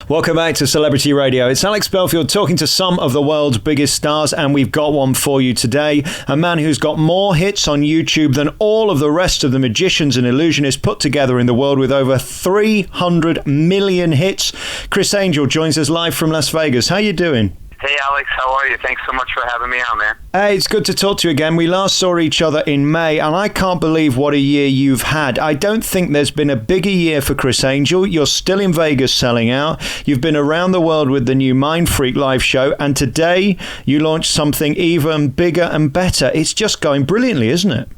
Welcome back to Celebrity Radio. It's Alex Belfield talking to some of the world's biggest stars, and we've got one for you today. A man who's got more hits on YouTube than all of the rest of the magicians and illusionists put together in the world, with over 300 million hits. Criss Angel joins us live from Las Vegas. How you doing? Hey Alex, how are you? Thanks so much for having me on, man. Hey, it's good to talk to you again. We last saw each other in May, and I can't believe what a year you've had. I don't think there's been a bigger year for Criss Angel. You're still in Vegas selling out. You've been around the world with the new Mindfreak live show, and today you launched something even bigger and better. It's just going brilliantly, isn't it?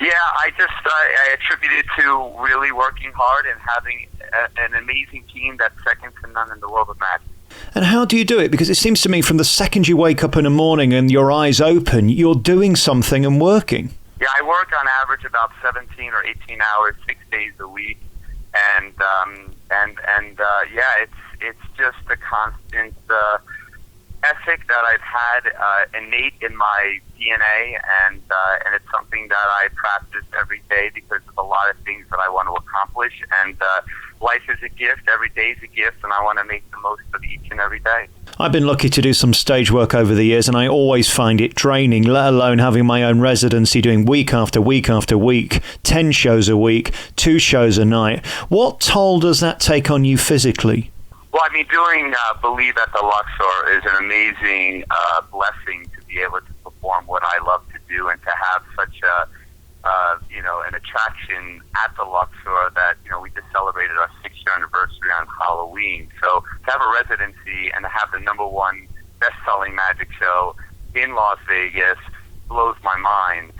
Yeah, I attribute it to really working hard and having an amazing team that's second to none in the world of magic. And how do you do it? Because it seems to me from the second you wake up in the morning and your eyes open, you're doing something and working. Yeah, I work on average about 17 or 18 hours, 6 days a week, and it's just a constant ethic that I've had innate in my DNA, and it's something that I practice every day because of a lot of things that I want to accomplish. And life is a gift, every day is a gift, and I want to make the most of each and every day. I've been lucky to do some stage work over the years, and I always find it draining, let alone having my own residency, doing week after week after week, 10 shows a week, 2 shows a night. What toll does that take on you physically? Well, I mean, doing Believe at the Luxor is an amazing blessing to be able to perform what I love to do, and to have such an attraction at the Luxor that, we just celebrated our 6th-year anniversary on Halloween. So to have a residency and to have the #1 best-selling magic show in Las Vegas blows my mind.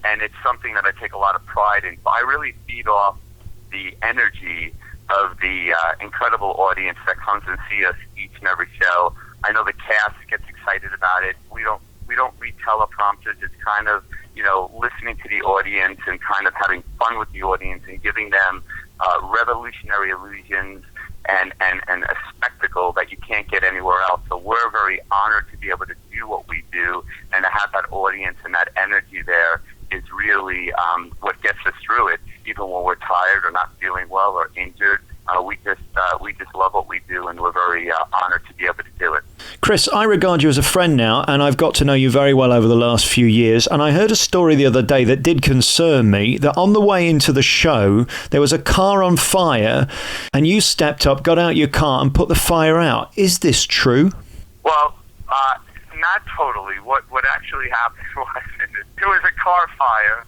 And it's something that I take a lot of pride in. I really feed off the energy of the incredible audience that comes and see us each and every show. I know the cast gets excited about it. We don't read teleprompters. It's kind of, listening to the audience and kind of having fun with the audience and giving them revolutionary illusions and a spectacle that you can't get anywhere else. So we're very honored to be able to do what we do, and to have that audience and that energy there is really what gets us through it. Even when we're tired or not feeling well or injured, we just love what we do, and we're very honored to be able to do it. Criss, I regard you as a friend now, and I've got to know you very well over the last few years, and I heard a story the other day that did concern me, that on the way into the show, there was a car on fire, and you stepped up, got out your car, and put the fire out. Is this true? Well, not totally. What actually happened was, it was a car fire,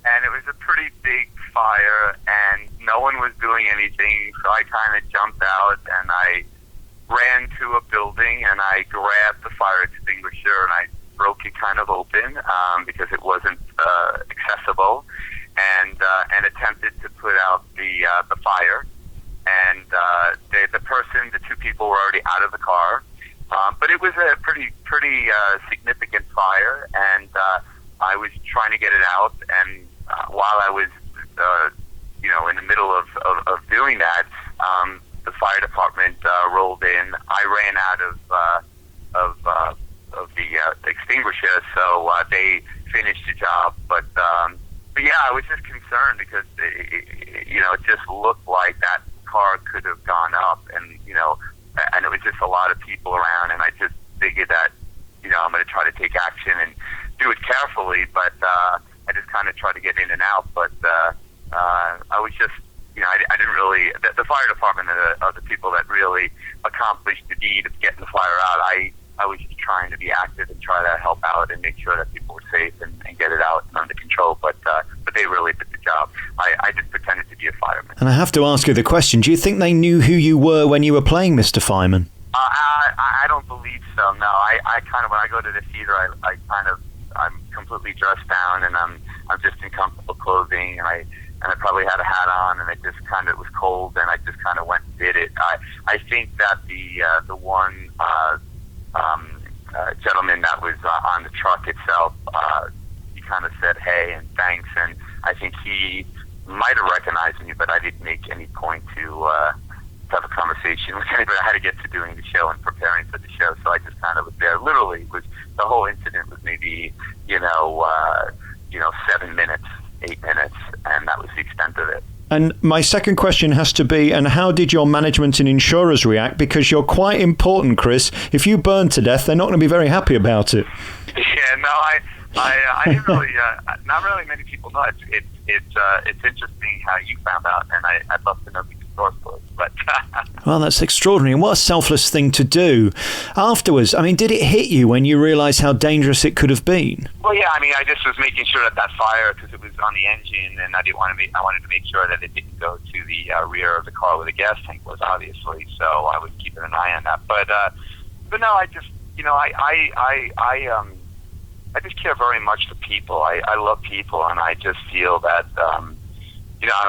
and it was a pretty big fire, and no one was doing anything, so I kind of jumped out, and I ran to a building, and I grabbed the fire extinguisher, and I broke it kind of open because it wasn't accessible, and attempted to put out the fire. And the 2 people were already out of the car, but it was a pretty significant fire, and I was trying to get it out, and while I was in the middle of doing that, the fire department rolled in. I ran out of the extinguisher, so they finished the job. But yeah, I was just concerned because it just looked like that car could have gone up, and and it was just a lot of people around, and I just figured that I'm going to try to take action and do it carefully, but I just kind of tried to get in and out. But I was just, I didn't really, the fire department are the people that really accomplished the deed of getting the fire out. I was just trying to be active and try to help out and make sure that people were safe and get it out and under control. But they really did the job. I just pretended to be a fireman. And I have to ask you the question, do you think they knew who you were when you were playing Mr. Fireman? I don't believe so, no. I kind of, when I go to the theater, I'm completely dressed down, and I'm just in comfortable clothing, and I probably had a hat on, and it was cold, and I just kind of went and did it. I think that the one gentleman that was on the truck itself, he kind of said hey and thanks, and I think he might have recognized me, but I didn't make any point to have a conversation with anybody. I had to get to doing the show and preparing for the show, so I just kind of was there. Literally, the whole incident was maybe 7 minutes, 8 minutes, and that was the extent of it. And my second question has to be, and how did your management and insurers react? Because you're quite important, Criss. If you burn to death, they're not going to be very happy about it. Yeah, no, I didn't really, not really many people know. It's interesting how you found out, and I'd love to know the source for it. But well, that's extraordinary. And what a selfless thing to do. Afterwards, I mean, did it hit you when you realized how dangerous it could have been? Well, yeah, I mean, I just was making sure that fire, because it was on the engine, and I wanted to make sure that it didn't go to the rear of the car where the gas tank was, obviously. So I was keeping an eye on that. But no, I just, I just care very much for people. I love people, and I just feel that,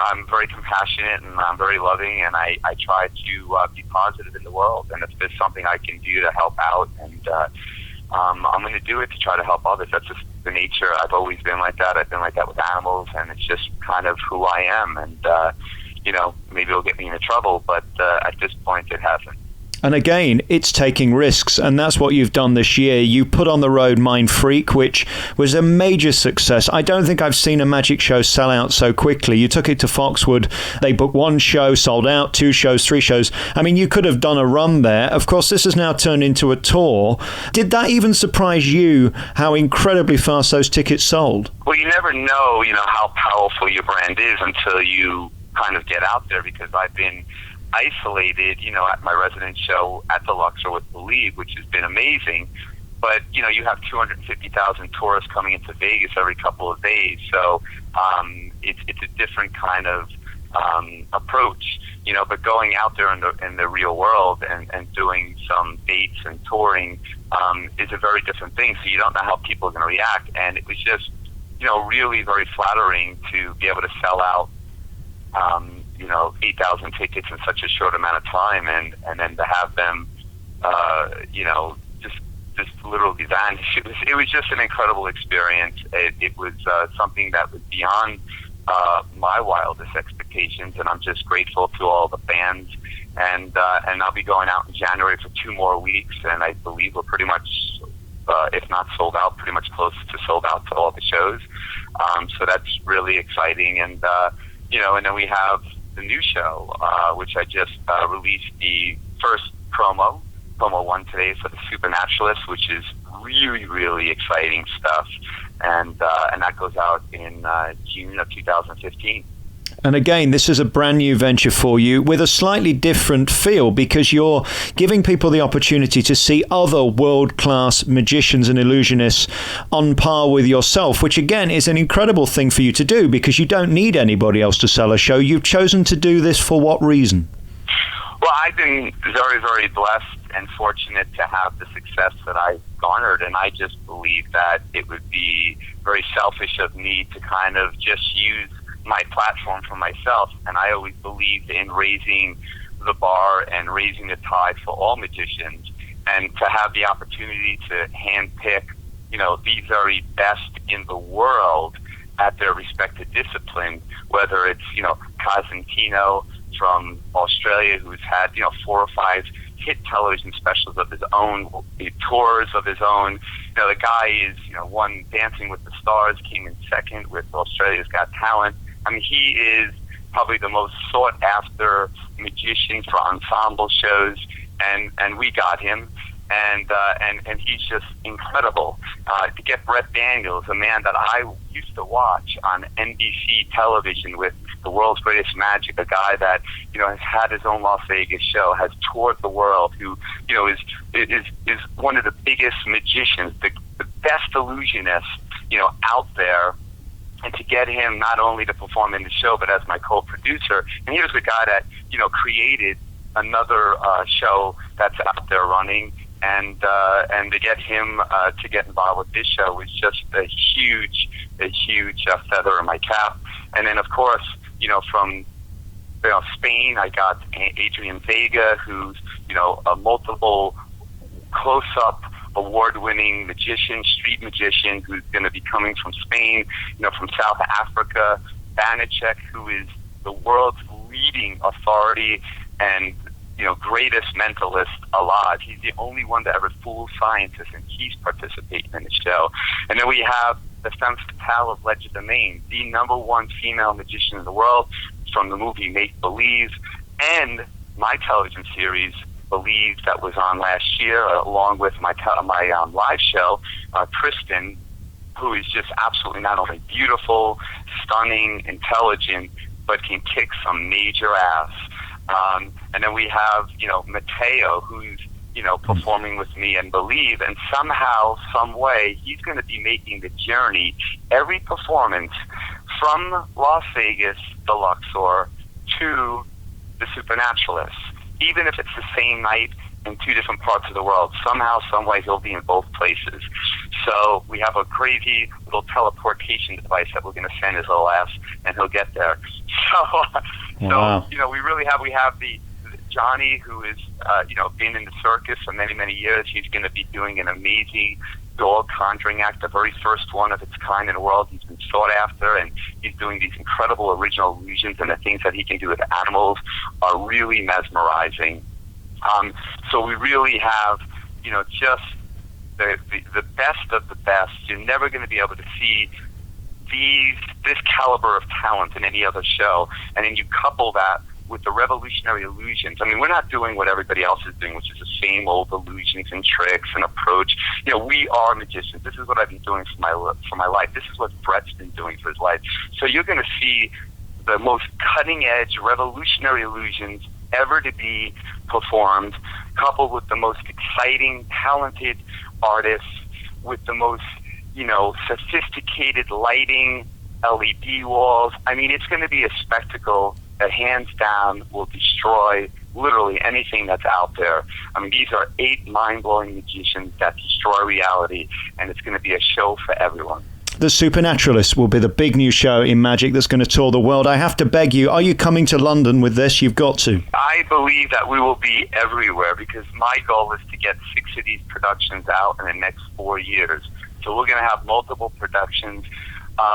I'm very compassionate, and I'm very loving, and I try to be positive in the world. And if there's something I can do to help out, and I'm going to do it to try to help others. That's just the nature. I've always been like that. I've been like that with animals, and it's just kind of who I am. And, maybe it'll get me into trouble, but at this point it hasn't. And again, it's taking risks, and that's what you've done this year. You put on the road Mindfreak, which was a major success. I don't think I've seen a magic show sell out so quickly. You took it to Foxwood. They booked one show, sold out, 2 shows, 3 shows. I mean, you could have done a run there. Of course, this has now turned into a tour. Did that even surprise you, how incredibly fast those tickets sold? Well, you never know, how powerful your brand is until you kind of get out there, because I've been isolated, at my resident show at the Luxor with Believe, which has been amazing. But, you have 250,000 tourists coming into Vegas every couple of days. So it's a different kind of approach, but going out there in the real world and doing some dates and touring is a very different thing. So you don't know how people are going to react. And it was just, really very flattering to be able to sell out 8,000 tickets in such a short amount of time, and then to have them, just literally vanish. It was just an incredible experience. It was something that was beyond my wildest expectations, and I'm just grateful to all the fans. And I'll be going out in January for 2 more weeks, and I believe we're pretty much, if not sold out, pretty much close to sold out to all the shows. So that's really exciting, and and then we have the new show, which I just released the first promo 1 today for the Supernaturalists, which is really, really exciting stuff, and that goes out in June of 2015. And again, this is a brand new venture for you with a slightly different feel, because you're giving people the opportunity to see other world-class magicians and illusionists on par with yourself, which again is an incredible thing for you to do, because you don't need anybody else to sell a show. You've chosen to do this for what reason? Well, I've been very, very blessed and fortunate to have the success that I've garnered, and I just believe that it would be very selfish of me to kind of just use my platform for myself. And I always believed in raising the bar and raising the tide for all magicians, and to have the opportunity to handpick, the very best in the world at their respective discipline, whether it's, Cosentino from Australia, who's had, 4 or 5 hit television specials of his own, tours of his own. The guy is, won Dancing with the Stars, came in 2nd with Australia's Got Talent. I mean, he is probably the most sought-after magician for ensemble shows, and we got him, and he's just incredible. To get Brett Daniels, a man that I used to watch on NBC television with The World's Greatest Magic, a guy that has had his own Las Vegas show, has toured the world, who is one of the biggest magicians, the best illusionist out there. And to get him not only to perform in the show, but as my co-producer. And here's the guy that, created another show that's out there running. And to get him to get involved with this show was just a huge feather in my cap. And then, of course, from Spain, I got Adrian Vega, who's, a multiple close-up award-winning magician, street magician, who's going to be coming from Spain, from South Africa. Banachek, who is the world's leading authority and, greatest mentalist alive. He's the only one to ever fool scientists, and he's participating in the show. And then we have the femme fatale of Ledger Domain, the #1 female magician in the world, from the movie Make Believe and my television series Believe that was on last year, along with my live show, Kristen, who is just absolutely not only beautiful, stunning, intelligent, but can kick some major ass. And then we have, Mateo, who's, performing with me and Believe, and somehow, some way, he's going to be making the journey, every performance from Las Vegas, the Luxor, to the Supernaturalists. Even if it's the same night in two different parts of the world, somehow, some way, he'll be in both places. So we have a crazy little teleportation device that we're going to send his little ass, and he'll get there. Wow. So we have the Johnny, who is been in the circus for many, many years. He's going to be doing an amazing dog conjuring act, the very first one of its kind in the world. He's been sought after, and he's doing these incredible original illusions, and the things that he can do with animals are really mesmerizing. So we really have, just the best of the best. You're never going to be able to see this caliber of talent in any other show, and then you couple that with the revolutionary illusions. I mean, we're not doing what everybody else is doing, which is the same old illusions and tricks and approach. We are magicians. This is what I've been doing for my life. This is what Brett's been doing for his life. So you're going to see the most cutting-edge, revolutionary illusions ever to be performed, coupled with the most exciting, talented artists, with the most, sophisticated lighting, LED walls. I mean, it's going to be a spectacle that hands down will destroy literally anything that's out there. I mean, these are 8 mind-blowing magicians that destroy reality, and it's going to be a show for everyone. The Supernaturalists will be the big new show in magic that's going to tour the world. I have to beg you, are you coming to London with this? You've got to. I believe that we will be everywhere, because my goal is to get 6 of these productions out in the next 4 years. So we're going to have multiple productions.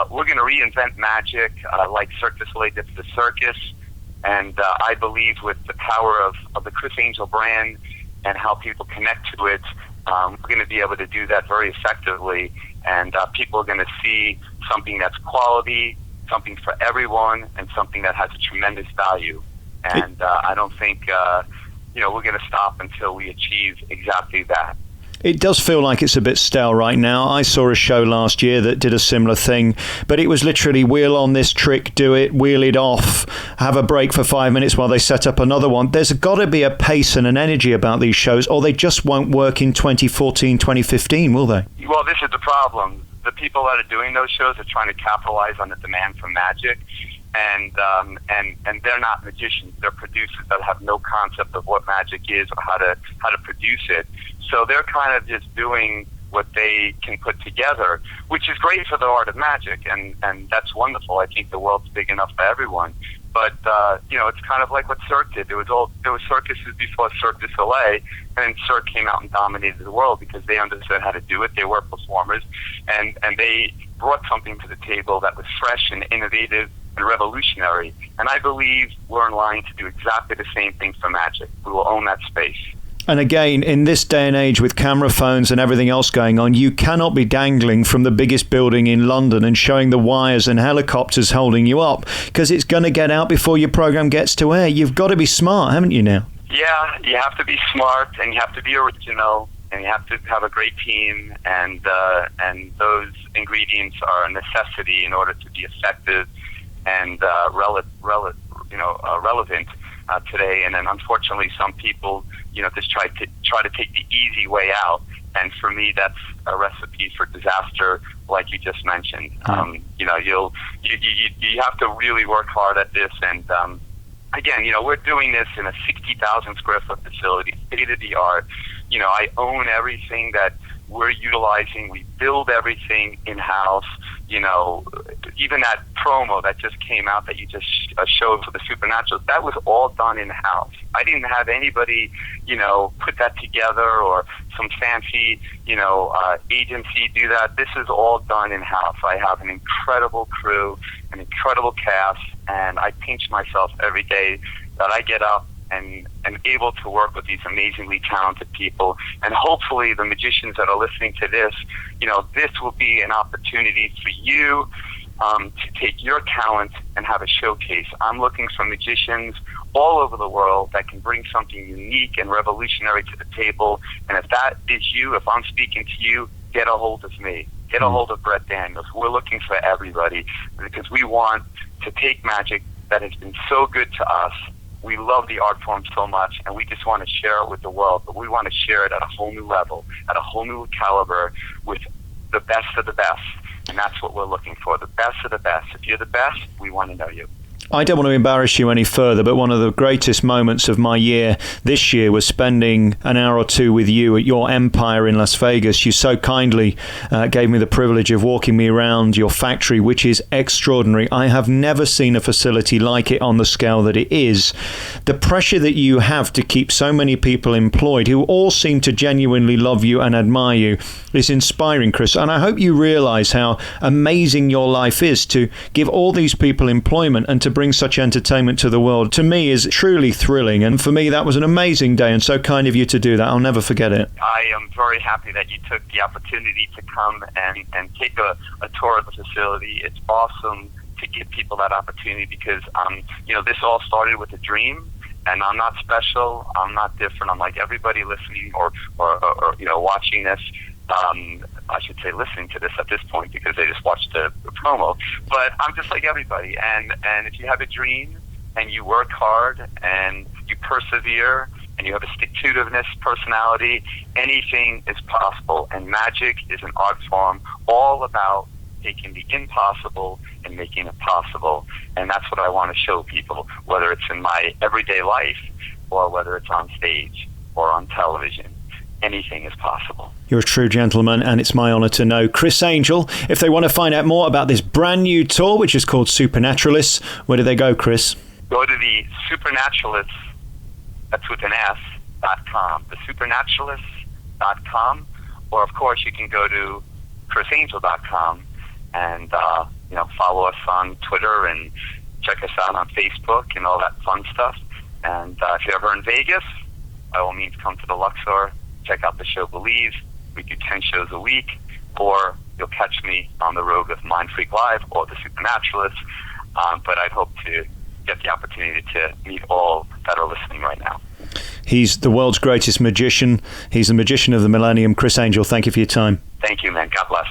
We're going to reinvent magic like Cirque du Soleil did for the circus. And I believe with the power of the Criss Angel brand and how people connect to it, we're going to be able to do that very effectively. And people are going to see something that's quality, something for everyone, and something that has a tremendous value. And I don't think we're going to stop until we achieve exactly that. It does feel like it's a bit stale right now. I saw a show last year that did a similar thing, but it was literally wheel on this trick, do it, wheel it off, have a break for 5 minutes while they set up another one. There's got to be a pace and an energy about these shows, or they just won't work in 2014, 2015, will they? Well, this is the problem. The people that are doing those shows are trying to capitalize on the demand for magic, and they're not magicians. They're producers that have no concept of what magic is or how to produce it. So they're kind of just doing what they can put together, which is great for the art of magic, and that's wonderful. I think the world's big enough for everyone. But it's kind of like what Cirque did. There was circuses before Cirque du Soleil, and Cirque came out and dominated the world because they understood how to do it. They were performers, and they brought something to the table that was fresh and innovative and revolutionary. And I believe we're in line to do exactly the same thing for magic. We will own that space. And again, in this day and age with camera phones and everything else going on, you cannot be dangling from the biggest building in London and showing the wires and helicopters holding you up, because it's going to get out before your program gets to air. You've got to be smart, haven't you now? Yeah, you have to be smart, and you have to be original, and you have to have a great team, and those ingredients are a necessity in order to be effective and relevant today. And then unfortunately, some people just try to take the easy way out, and for me, that's a recipe for disaster, like you just mentioned. You have to really work hard at this, and again, we're doing this in a 60,000 square foot facility, state of the art. I own everything that we're utilizing. We build everything in-house. Even that promo that just came out that you just showed for the Supernaturalists, that was all done in-house. I didn't have anybody, put that together, or some fancy, agency do that. This is all done in-house. I have an incredible crew, an incredible cast, and I pinch myself every day that I get up and able to work with these amazingly talented people. And hopefully the magicians that are listening to this, this will be an opportunity for you to take your talent and have a showcase. I'm looking for magicians all over the world that can bring something unique and revolutionary to the table. And if that is you, if I'm speaking to you, get a hold of me. Get a hold of Brett Daniels. We're looking for everybody because we want to take magic that has been so good to us. We love the art form so much, and we just want to share it with the world. But we want to share it at a whole new level, at a whole new caliber, with the best of the best. And that's what we're looking for, the best of the best. If you're the best, we want to know you. I don't want to embarrass you any further, but one of the greatest moments of my year this year was spending an hour or two with you at your empire in Las Vegas. You so kindly gave me the privilege of walking me around your factory, which is extraordinary. I have never seen a facility like it on the scale that it is. The pressure that you have to keep so many people employed who all seem to genuinely love you and admire you is inspiring, Criss. And I hope you realize how amazing your life is to give all these people employment and to bring such entertainment to the world. To me is truly thrilling, and for me that was an amazing day, and so kind of you to do that. I'll never forget it. I am very happy that you took the opportunity to come and take a tour of the facility. It's awesome to give people that opportunity because this all started with a dream, and I'm not special, I'm not different, I'm like everybody listening or watching this. I should say listening to this at this point because they just watched the promo. But I'm just like everybody. And if you have a dream and you work hard and you persevere and you have a stick-to-itiveness personality, anything is possible. And magic is an art form all about taking the impossible and making it possible. And that's what I want to show people, whether it's in my everyday life or whether it's on stage or on television. Anything is possible. You're a true gentleman, and it's my honor to know Criss Angel. If they want to find out more about this brand new tour, which is called Supernaturalists, where do they go, Criss? Go to the Supernaturalists, that's with an S.com, the Supernaturalists.com, or of course you can go to ChrissAngel.com and follow us on Twitter and check us out on Facebook and all that fun stuff. And if you're ever in Vegas, by all means come to the Luxor. Check out the show Believe. We do 10 shows a week, or you'll catch me on the road with Mindfreak Live or the Supernaturalists. But I'd hope to get the opportunity to meet all that are listening right now. He's the world's greatest magician. He's the magician of the millennium. Criss Angel, thank you for your time. Thank you, man. God bless.